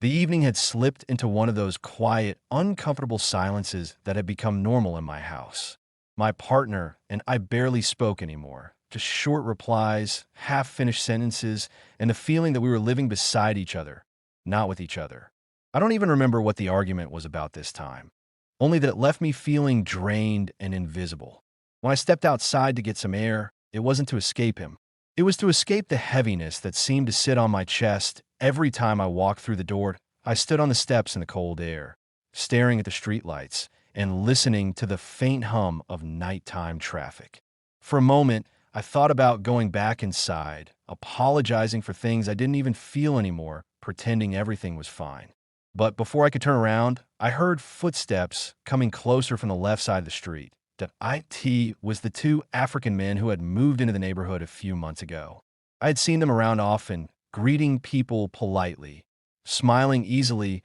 The evening had slipped into one of those quiet, uncomfortable silences that had become normal in my house. My partner and I barely spoke anymore, just short replies, half-finished sentences, and the feeling that we were living beside each other, not with each other. I don't even remember what the argument was about this time, only that it left me feeling drained and invisible. When I stepped outside to get some air, it wasn't to escape him. It was to escape the heaviness that seemed to sit on my chest every time I walked through the door. I stood on the steps in the cold air, staring at the streetlights and listening to the faint hum of nighttime traffic. For a moment, I thought about going back inside, apologizing for things I didn't even feel anymore, pretending everything was fine. But before I could turn around, I heard footsteps coming closer from the left side of the street. That IT was the two African men who had moved into the neighborhood a few months ago. I had seen them around often, greeting people politely, smiling easily,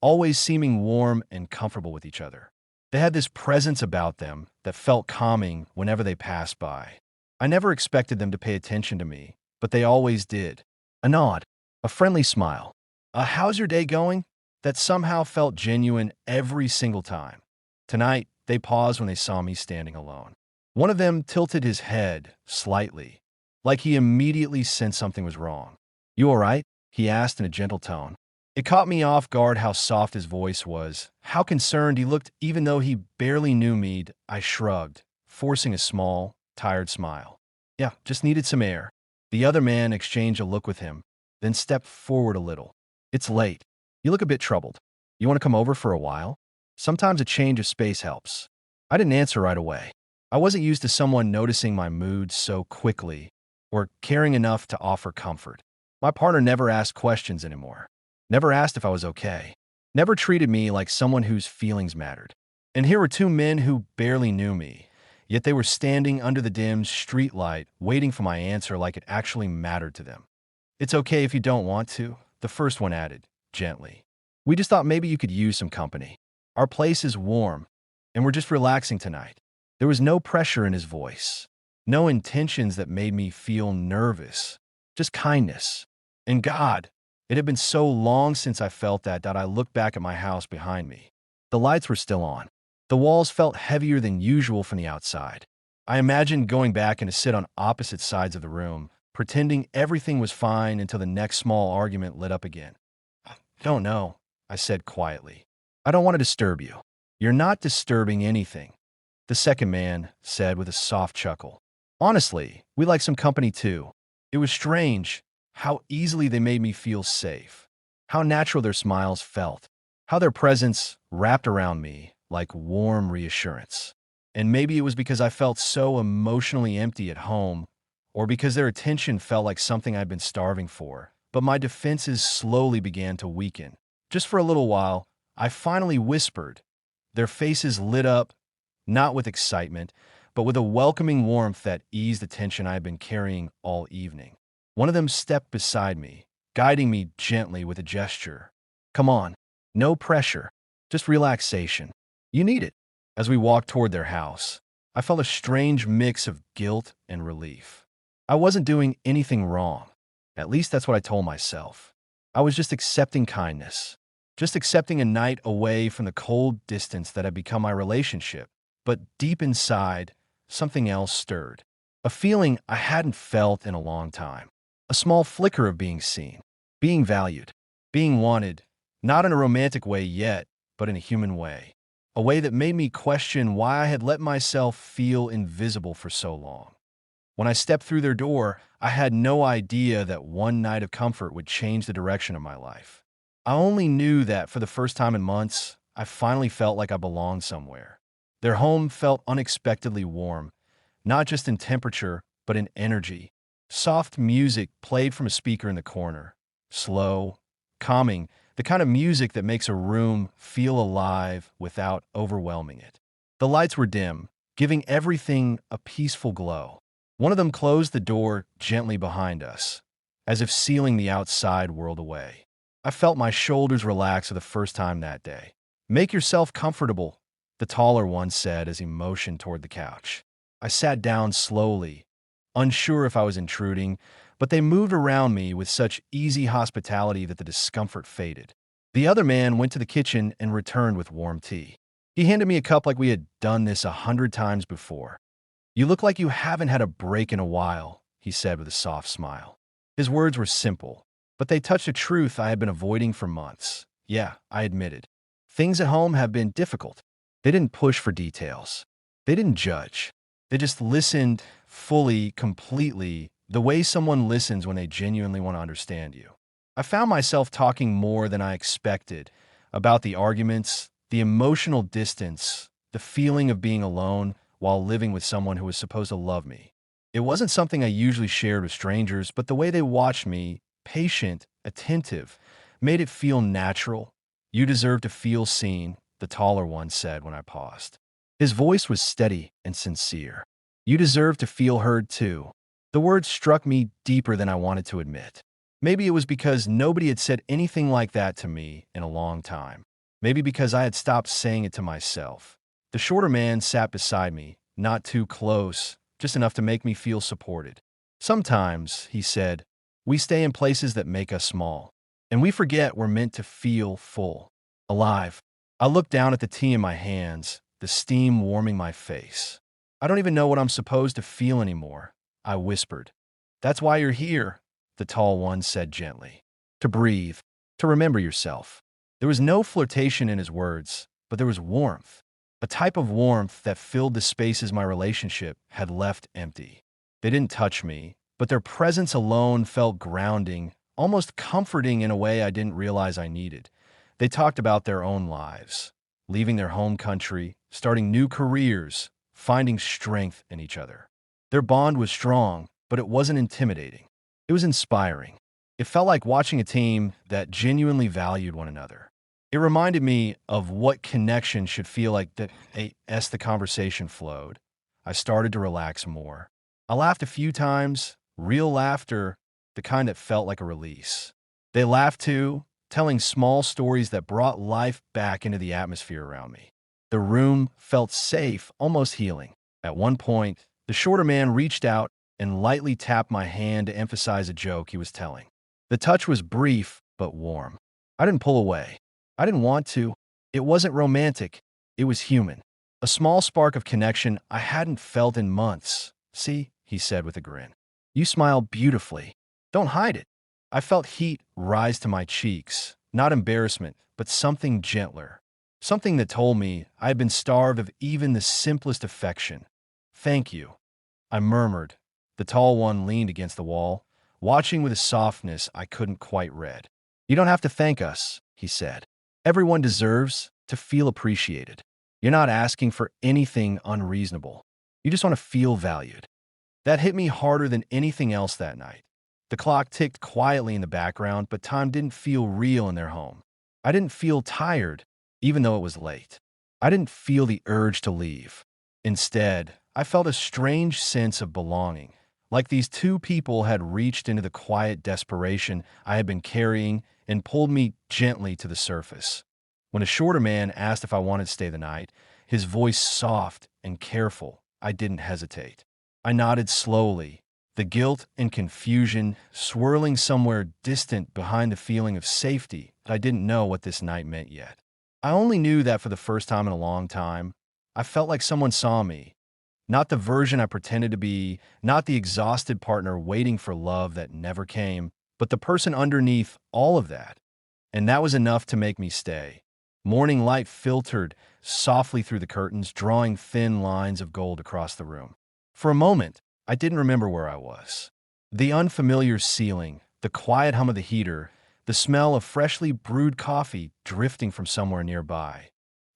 always seeming warm and comfortable with each other. They had this presence about them that felt calming whenever they passed by. I never expected them to pay attention to me, but they always did. A nod, a friendly smile, a "how's your day going?" that somehow felt genuine every single time. Tonight, they paused when they saw me standing alone. One of them tilted his head slightly, like he immediately sensed something was wrong. "You all right?" he asked in a gentle tone. It caught me off guard how soft his voice was, how concerned he looked even though he barely knew me. I shrugged, forcing a small, tired smile. "Yeah, just needed some air." The other man exchanged a look with him, then stepped forward a little. "It's late. You look a bit troubled. You want to come over for a while? Sometimes a change of space helps." I didn't answer right away. I wasn't used to someone noticing my mood so quickly or caring enough to offer comfort. My partner never asked questions anymore, never asked if I was okay, never treated me like someone whose feelings mattered. And here were two men who barely knew me, yet they were standing under the dim streetlight waiting for my answer like it actually mattered to them. "It's okay if you don't want to," the first one added, gently. "We just thought maybe you could use some company. Our place is warm, and we're just relaxing tonight." There was no pressure in his voice, no intentions that made me feel nervous, just kindness. And God, it had been so long since I felt that I looked back at my house behind me. The lights were still on. The walls felt heavier than usual from the outside. I imagined going back and to sit on opposite sides of the room, pretending everything was fine until the next small argument lit up again. "I don't know," I said quietly. "I don't want to disturb you." "You're not disturbing anything," the second man said with a soft chuckle. "Honestly, we like some company too." It was strange how easily they made me feel safe, how natural their smiles felt, how their presence wrapped around me like warm reassurance. And maybe it was because I felt so emotionally empty at home, or because their attention felt like something I'd been starving for, but my defenses slowly began to weaken. Just for a little while, I finally whispered. Their faces lit up, not with excitement, but with a welcoming warmth that eased the tension I had been carrying all evening. One of them stepped beside me, guiding me gently with a gesture. "Come on, no pressure, just relaxation. You need it." As we walked toward their house, I felt a strange mix of guilt and relief. I wasn't doing anything wrong. At least that's what I told myself. I was just accepting kindness, just accepting a night away from the cold distance that had become my relationship. But deep inside, something else stirred. A feeling I hadn't felt in a long time. A small flicker of being seen, being valued, being wanted, not in a romantic way yet, but in a human way. A way that made me question why I had let myself feel invisible for so long. When I stepped through their door, I had no idea that one night of comfort would change the direction of my life. I only knew that for the first time in months, I finally felt like I belonged somewhere. Their home felt unexpectedly warm, not just in temperature, but in energy. Soft music played from a speaker in the corner. Slow, calming, the kind of music that makes a room feel alive without overwhelming it. The lights were dim, giving everything a peaceful glow. One of them closed the door gently behind us, as if sealing the outside world away. I felt my shoulders relax for the first time that day. "Make yourself comfortable," the taller one said as he motioned toward the couch. I sat down slowly, unsure if I was intruding, but they moved around me with such easy hospitality that the discomfort faded. The other man went to the kitchen and returned with warm tea. He handed me a cup like we had done this 100 times before. "You look like you haven't had a break in a while," he said with a soft smile. His words were simple, but they touched a truth I had been avoiding for months. Yeah, I admitted. Things at home have been difficult. They didn't push for details. They didn't judge. They just listened fully, completely, the way someone listens when they genuinely want to understand you. I found myself talking more than I expected about the arguments, the emotional distance, the feeling of being alone while living with someone who was supposed to love me. It wasn't something I usually shared with strangers, but the way they watched me, patient, attentive, made it feel natural. "You deserve to feel seen," the taller one said when I paused. His voice was steady and sincere. "You deserve to feel heard too." The words struck me deeper than I wanted to admit. Maybe it was because nobody had said anything like that to me in a long time. Maybe because I had stopped saying it to myself. The shorter man sat beside me, not too close, just enough to make me feel supported. "Sometimes," he said, "we stay in places that make us small, and we forget we're meant to feel full, alive." I looked down at the tea in my hands, the steam warming my face. "I don't even know what I'm supposed to feel anymore," I whispered. "That's why you're here," the tall one said gently. "To breathe, to remember yourself." There was no flirtation in his words, but there was warmth. A type of warmth that filled the spaces my relationship had left empty. They didn't touch me, but their presence alone felt grounding, almost comforting in a way I didn't realize I needed. They talked about their own lives, leaving their home country, starting new careers, finding strength in each other. Their bond was strong, but it wasn't intimidating. It was inspiring. It felt like watching a team that genuinely valued one another. It reminded me of what connection should feel like as the conversation flowed. I started to relax more. I laughed a few times, real laughter, the kind that felt like a release. They laughed too, telling small stories that brought life back into the atmosphere around me. The room felt safe, almost healing. At one point, the shorter man reached out and lightly tapped my hand to emphasize a joke he was telling. The touch was brief but warm. I didn't pull away. I didn't want to. It wasn't romantic. It was human. A small spark of connection I hadn't felt in months. "See," he said with a grin. "You smile beautifully. Don't hide it." I felt heat rise to my cheeks, not embarrassment, but something gentler. Something that told me I had been starved of even the simplest affection. "Thank you," I murmured. The tall one leaned against the wall, watching with a softness I couldn't quite read. "You don't have to thank us," he said. "Everyone deserves to feel appreciated. You're not asking for anything unreasonable. You just want to feel valued." That hit me harder than anything else that night. The clock ticked quietly in the background, but time didn't feel real in their home. I didn't feel tired, even though it was late. I didn't feel the urge to leave. Instead, I felt a strange sense of belonging, like these two people had reached into the quiet desperation I had been carrying and pulled me gently to the surface. When a shorter man asked if I wanted to stay the night, his voice soft and careful, I didn't hesitate. I nodded slowly, the guilt and confusion swirling somewhere distant behind the feeling of safety that I didn't know what this night meant yet. I only knew that for the first time in a long time, I felt like someone saw me. Not the version I pretended to be, not the exhausted partner waiting for love that never came, but the person underneath all of that. And that was enough to make me stay. Morning light filtered softly through the curtains, drawing thin lines of gold across the room. For a moment, I didn't remember where I was. The unfamiliar ceiling, the quiet hum of the heater, the smell of freshly brewed coffee drifting from somewhere nearby.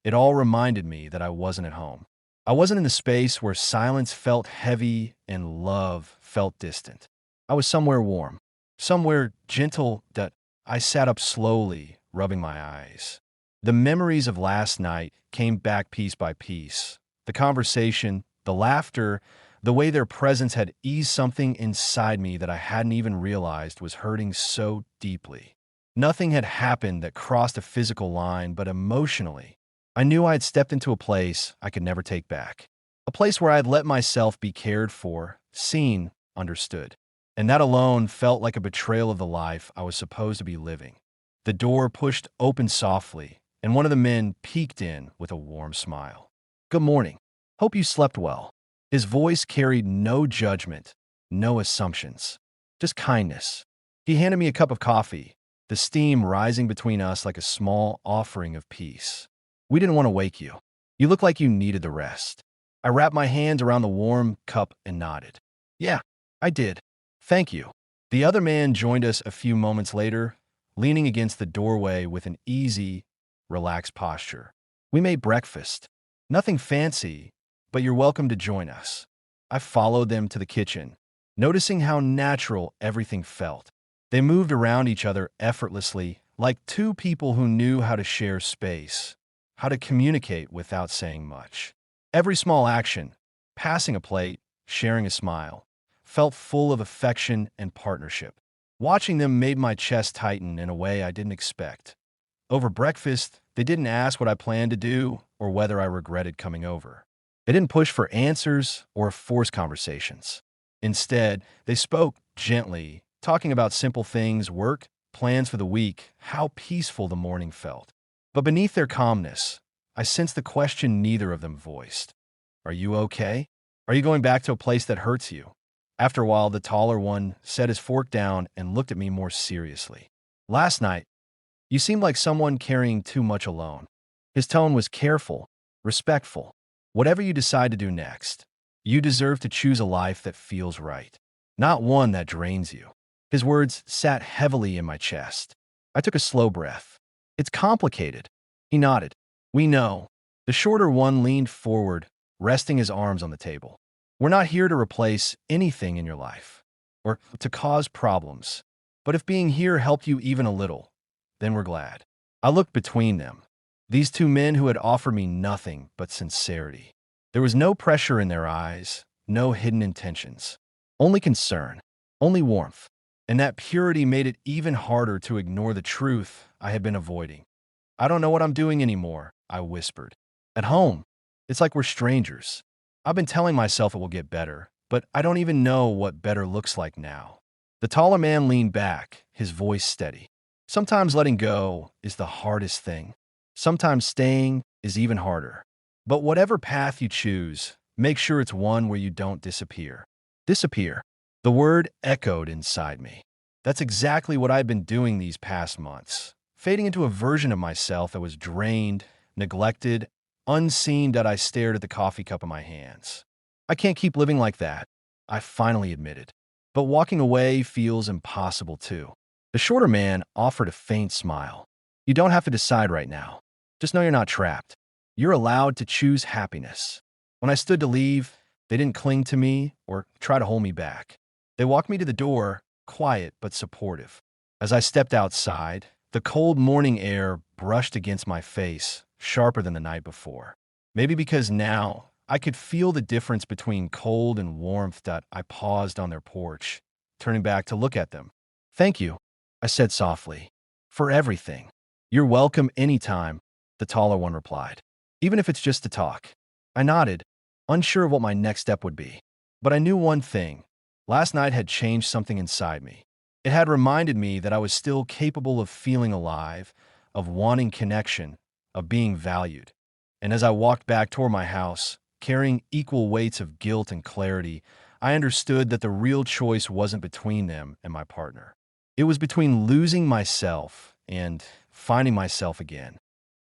It all reminded me that I wasn't at home. I wasn't in the space where silence felt heavy and love felt distant. I was somewhere warm, somewhere gentle that I sat up slowly, rubbing my eyes. The memories of last night came back piece by piece. The conversation, the laughter, the way their presence had eased something inside me that I hadn't even realized was hurting so deeply. Nothing had happened that crossed a physical line, but emotionally, I knew I had stepped into a place I could never take back. A place where I had let myself be cared for, seen, understood. And that alone felt like a betrayal of the life I was supposed to be living. The door pushed open softly, and one of the men peeked in with a warm smile. "Good morning. Hope you slept well." His voice carried no judgment, no assumptions, just kindness. He handed me a cup of coffee, the steam rising between us like a small offering of peace. "We didn't want to wake you. You look like you needed the rest." I wrapped my hands around the warm cup and nodded. "Yeah, I did. Thank you." The other man joined us a few moments later, leaning against the doorway with an easy, relaxed posture. "We made breakfast. Nothing fancy, but you're welcome to join us." I followed them to the kitchen, noticing how natural everything felt. They moved around each other effortlessly, like two people who knew how to share space, how to communicate without saying much. Every small action, passing a plate, sharing a smile, felt full of affection and partnership. Watching them made my chest tighten in a way I didn't expect. Over breakfast, they didn't ask what I planned to do or whether I regretted coming over. They didn't push for answers or force conversations. Instead, they spoke gently, talking about simple things, work, plans for the week, how peaceful the morning felt. But beneath their calmness, I sensed the question neither of them voiced. "Are you okay? Are you going back to a place that hurts you?" After a while, the taller one set his fork down and looked at me more seriously. "Last night, you seemed like someone carrying too much alone." His tone was careful, respectful. "Whatever you decide to do next, you deserve to choose a life that feels right, not one that drains you." His words sat heavily in my chest. I took a slow breath. "It's complicated." He nodded. "We know." The shorter one leaned forward, resting his arms on the table. "We're not here to replace anything in your life or to cause problems. But if being here helped you even a little, then we're glad." I looked between them. These two men who had offered me nothing but sincerity. There was no pressure in their eyes, no hidden intentions. Only concern, only warmth. And that purity made it even harder to ignore the truth I had been avoiding. "I don't know what I'm doing anymore," I whispered. "At home, it's like we're strangers. I've been telling myself it will get better, but I don't even know what better looks like now." The taller man leaned back, his voice steady. "Sometimes letting go is the hardest thing. Sometimes staying is even harder. But whatever path you choose, make sure it's one where you don't disappear." Disappear. The word echoed inside me. That's exactly what I've been doing these past months. Fading into a version of myself that was drained, neglected, unseen. That I stared at the coffee cup in my hands. "I can't keep living like that," I finally admitted. "But walking away feels impossible too." The shorter man offered a faint smile. "You don't have to decide right now. Just know you're not trapped. You're allowed to choose happiness." When I stood to leave, they didn't cling to me or try to hold me back. They walked me to the door, quiet but supportive. As I stepped outside, the cold morning air brushed against my face, sharper than the night before. Maybe because now I could feel the difference between cold and warmth. That I paused on their porch, turning back to look at them. "Thank you," I said softly, "for everything." "You're welcome anytime," the taller one replied. "Even if it's just to talk." I nodded, unsure of what my next step would be. But I knew one thing. Last night had changed something inside me. It had reminded me that I was still capable of feeling alive, of wanting connection, of being valued. And as I walked back toward my house, carrying equal weights of guilt and clarity, I understood that the real choice wasn't between them and my partner. It was between losing myself and finding myself again.